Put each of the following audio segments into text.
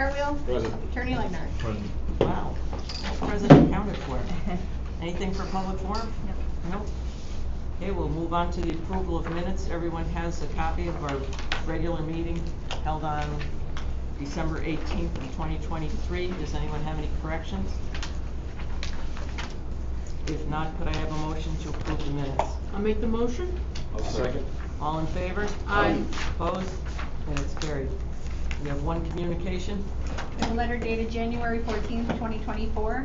Cartwheel. Present. Attorney Legner. Present. Wow, no president counted for. Anything for public forum? Nope. Okay, we'll move on to the approval of minutes. Everyone has a copy of our regular meeting held on December 18th of 2023. Does anyone have any corrections? If not, could I have a motion to approve the minutes? I'll make the motion. I'll second. All in favor? Aye. Opposed? And it's carried. We have one communication. We have a letter dated January 14th, 2024.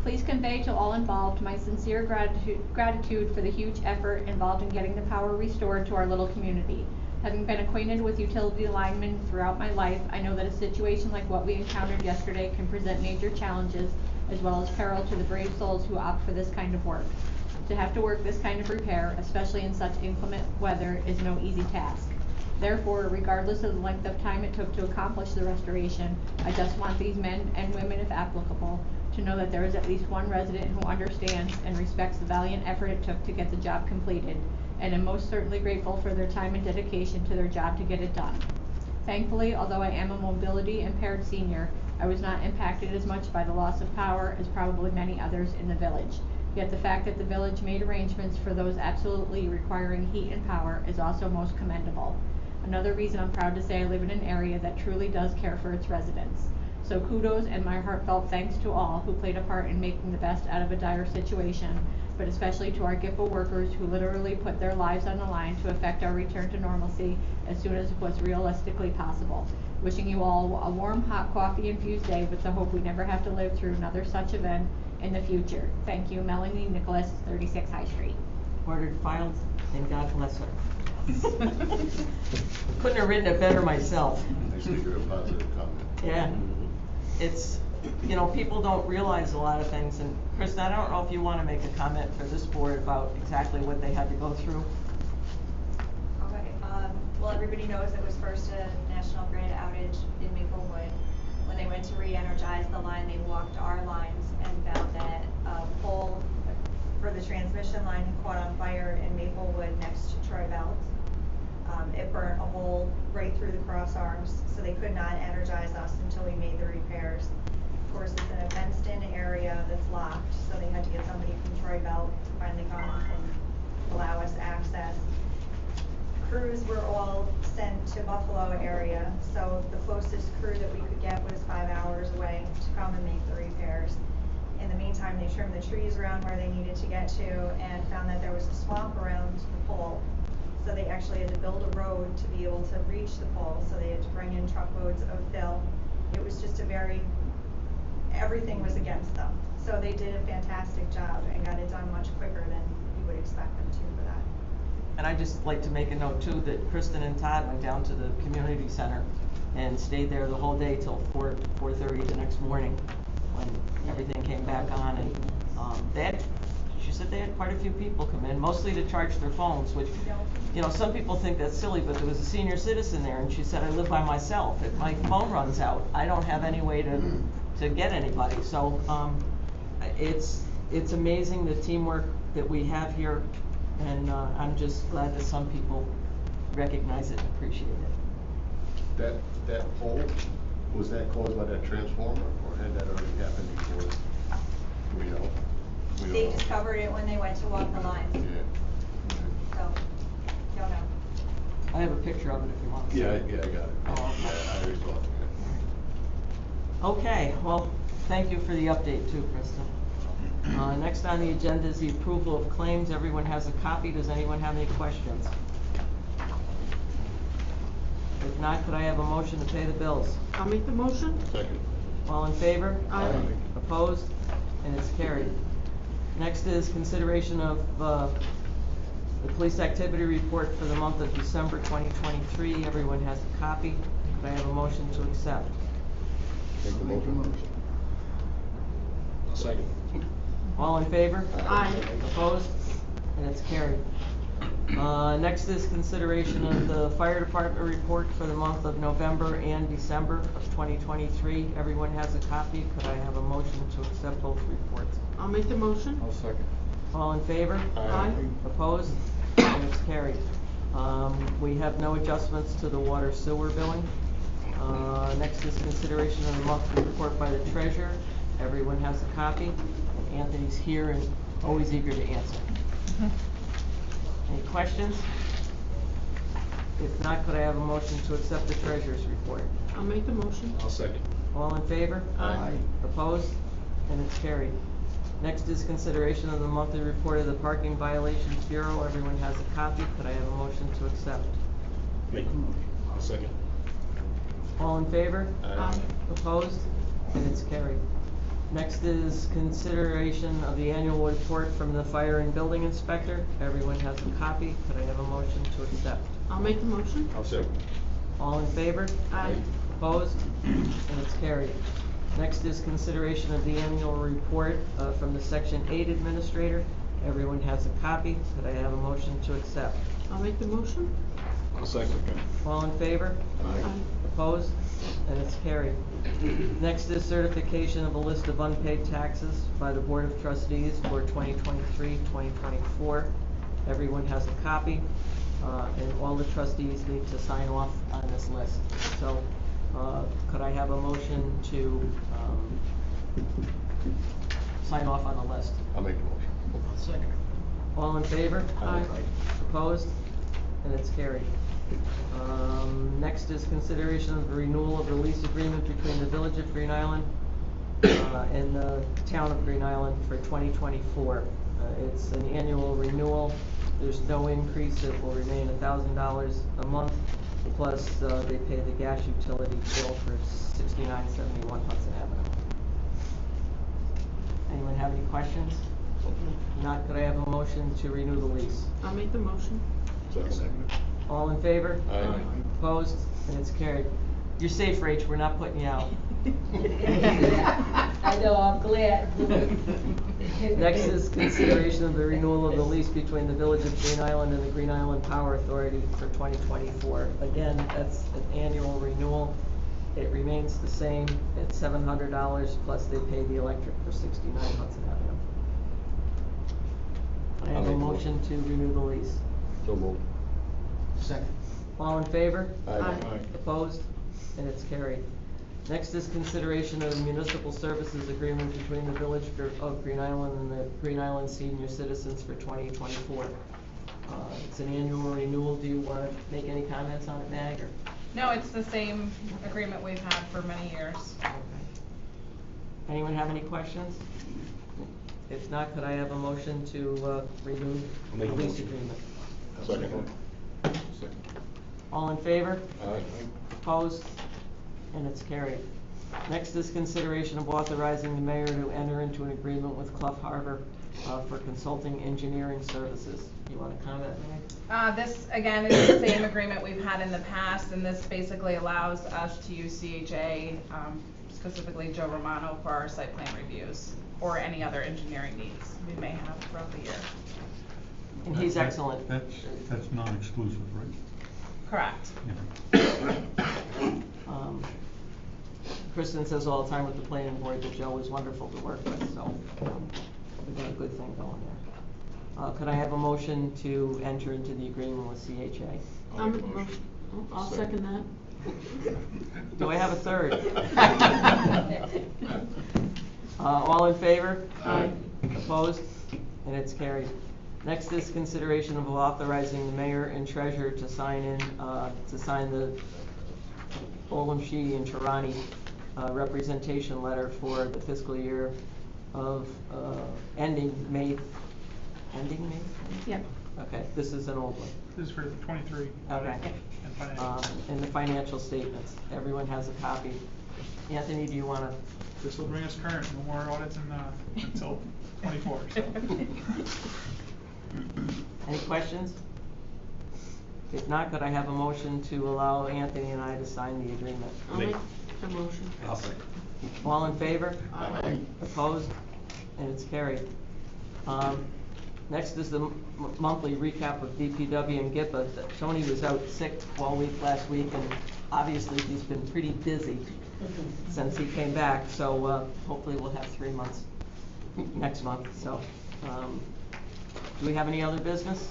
Please convey to all involved my sincere gratitude for the huge effort involved in getting the power restored to our little community. Having been acquainted with utility linemen throughout my life, I know that a situation like what we encountered yesterday can present major challenges as well as peril to the brave souls who opt for this kind of work. To have to work this kind of repair, especially in such inclement weather, is no easy task. Therefore, regardless of the length of time it took to accomplish the restoration, I just want these men and women, if applicable, to know that there is at least one resident who understands and respects the valiant effort it took to get the job completed, and am most certainly grateful for their time and dedication to their job to get it done. Thankfully, although I am a mobility impaired senior, I was not impacted as much by the loss of power as probably many others in the village. Yet the fact that the village made arrangements for those absolutely requiring heat and power is also most commendable. Another reason I'm proud to say I live in an area that truly does care for its residents. So kudos and my heartfelt thanks to all who played a part in making the best out of a dire situation, but especially to our GIPA workers who literally put their lives on the line to effect our return to normalcy as soon as was realistically possible. Wishing you all a warm, hot coffee-infused day with the hope we never have to live through another such event in the future. Thank you, Melanie Nicholas, 36 High Street. Ordered, filed, and God bless her. Couldn't have written it better myself. I see you're a positive comment. Yeah. It's, you know, people don't realize a lot of things, and Kristen, I don't know if you want to make a comment for this board about exactly what they had to go through. Okay, well, everybody knows it was first a national grid outage in Maplewood. When they went to re-energize the line, they walked our lines and found that a pole for the transmission line had caught on fire in Maplewood next to Troy Belt. It burnt a hole right through the cross arms, so they could not energize us until we made the repairs. Of course, it's in a fenced-in area that's locked, so they had to get somebody from Troy Belt to finally come and allow us access. Crews were all sent to Buffalo area, so the closest crew that we could get was 5 hours away to come and make the repairs. In the meantime, they trimmed the trees around where they needed to get to and found that there was a swamp around the pole. So they actually had to build a road to be able to reach the pole, so they had to bring in truckloads of fill. It was just everything was against them. So they did a fantastic job and got it done much quicker than you would expect them to for that. And I'd just like to make a note too that Kristen and Todd went down to the community center and stayed there the whole day till 4:30 the next morning when everything came back on. And she said they had quite a few people come in, mostly to charge their phones, which, you know, some people think that's silly, but there was a senior citizen there, and she said, I live by myself. If my phone runs out, I don't have any way to get anybody. So it's amazing the teamwork that we have here, and I'm just glad that some people recognize it and appreciate it. That pole, was that caused by that transformer, or had that already happened before? We know. They discovered it when they went to walk the lines. Yeah. So, don't know. I have a picture of it if you want to see Yeah, it. I got it. Oh, okay. Yeah, I already saw it. Okay, well, thank you for the update too, Kristen. Next on the agenda is the approval of claims. Everyone has a copy. Does anyone have any questions? If not, could I have a motion to pay the bills? I'll make the motion. Second. All in favor? Aye. Opposed? And it's carried. Next is consideration of the police activity report for the month of December 2023. Everyone has a copy. Could I have a motion to accept? Make the motion. Second. All in favor? Aye. Opposed? And it's carried. Next is consideration of the fire department report for the month of November and December of 2023. Everyone has a copy. Could I have a motion to accept both reports? I'll make the motion. I'll second. All in favor? Aye. Opposed? And it's carried. We have no adjustments to the water sewer billing. Next is consideration of the monthly report by the treasurer. Everyone has a copy. Anthony's here and always eager to answer. Any questions? If not, could I have a motion to accept the treasurer's report? I'll make the motion. I'll second. All in favor? Aye. Opposed? And it's carried. Next is consideration of the monthly report of the Parking Violations Bureau. Everyone has a copy. Could I have a motion to accept? Make the motion. I'll second. All in favor? Aye. Opposed? And it's carried. Next is consideration of the annual report from the Fire and Building Inspector. Everyone has a copy. Could I have a motion to accept? I'll make the motion. I'll second. All in favor? Aye. Opposed? And it's carried. Next is consideration of the annual report from the Section 8 Administrator. Everyone has a copy. Could I have a motion to accept? I'll make the motion. I'll second. All in favor? Aye. Opposed? And it's carried. Next is certification of a list of unpaid taxes by the Board of Trustees for 2023-2024. Everyone has a copy, and all the trustees need to sign off on this list. So, could I have a motion to sign off on the list? I'll make the motion. I'll second. All in favor? Aye. Opposed? And it's carried. Next is consideration of the renewal of the lease agreement between the Village of Green Island and the Town of Green Island for 2024. It's an annual renewal. There's no increase. It will remain $1,000 a month, plus they pay the gas utility bill for 6971 Hudson Avenue. Anyone have any questions? If not, could I have a motion to renew the lease? I'll make the motion. Second. All in favor? Aye. Opposed? And it's carried. You're safe, Rach, we're not putting you out. I know, I'm glad. Next is consideration of the renewal of the lease between the Village of Green Island and the Green Island Power Authority for 2024. Again, that's an annual renewal. It remains the same. It's $700, plus they pay the electric for 69 Hudson Avenue. I have a motion to renew the lease. So moved. Second. All in favor? Aye. Opposed? And it's carried. Next is consideration of the municipal services agreement between the Village of Green Island and the Green Island Senior Citizens for 2024. It's an annual renewal. Do you want to make any comments on it, Mag? Or? No, it's the same agreement we've had for many years. Okay. Anyone have any questions? If not, could I have a motion to renew the Make a lease motion. agreement? Second. All in favor? Aye. Opposed? And it's carried. Next is consideration of authorizing the mayor to enter into an agreement with Clough Harbor for consulting engineering services. You want to comment, Meg? This, again, is the same agreement we've had in the past, and this basically allows us to use CHA, specifically Joe Romano, for our site plan reviews or any other engineering needs we may have throughout the year. And he's excellent. That's non-exclusive, right? Correct. Yeah. Kristen says all the time with the planning board that Joe is wonderful to work with, so we've got a good thing going there. Could I have a motion to enter into the agreement with CHA? I'll make the motion. I'll second that. Do I have a third? All in favor? Aye. Opposed? And it's carried. Next is consideration of authorizing the mayor and treasurer to sign the Olam Sheedy and Tarani representation letter for the fiscal year of ending May. Yep. Okay, this is an old one. This is for 23. Okay. And financial. And the financial statements. Everyone has a copy. Anthony, do you want to? This will bring us current, no more audits until 24, so. Any questions? If not, could I have a motion to allow Anthony and I to sign the agreement? I'll make the motion. I'll second. All in favor? Aye. Opposed? And it's carried. Next is the monthly recap of DPW and GIPA. Tony was out sick all week last week, and obviously he's been pretty busy since he came back, so hopefully we'll have 3 months next month. So, do we have any other business?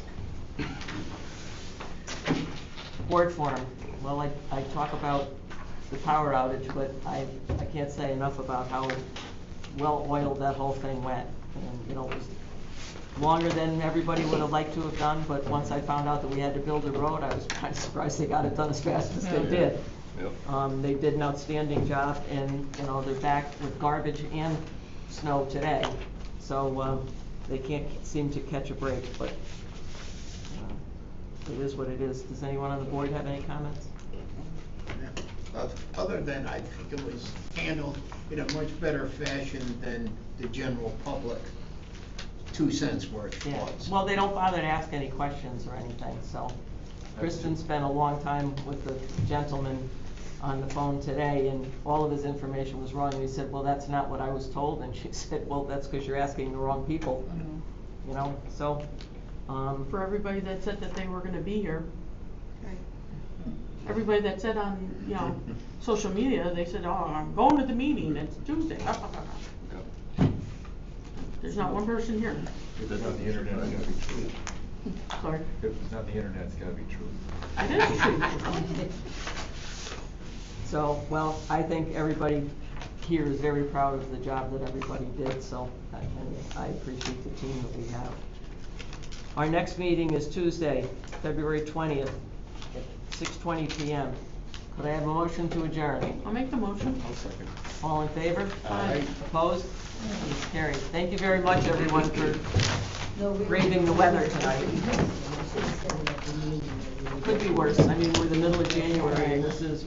Board forum. Well, I talk about the power outage, but I can't say enough about how well-oiled that whole thing went. And, you know, it was longer than everybody would have liked to have done, but once I found out that we had to build a road, I was kind of surprised they got it done as fast as they did. Yep. They did an outstanding job, and, you know, they're back with garbage and snow today, so, they can't seem to catch a break, but, it is what it is. Does anyone on the board have any comments? Other than I think it was handled in a much better fashion than the general public 2 cents worth Yeah, was. well, they don't bother to ask any questions or anything, so. Kristen spent a long time with the gentleman on the phone today, and all of his information was wrong, and he said, well, that's not what I was told, and she said, well, that's because you're asking the wrong people, you know, so, For everybody that said that they were gonna be here. Everybody that said on, you know, social media, they said, oh, I'm going to the meeting, it's Tuesday. There's not one person here. If it's on the internet, it's gotta be true. Sorry. If it's on the internet, it's gotta be true. It is true. so, well, I think everybody here is very proud of the job that everybody did, so, and I appreciate the team that we have. Our next meeting is Tuesday, February 20th, at 6:20 p.m. Could I have a motion to adjourn? I'll make the motion. I'll second. All in favor? Aye. Opposed? It's carried. Thank you very much, everyone, for braving the weather tonight. Could be worse. I mean, we're the middle of January, and this is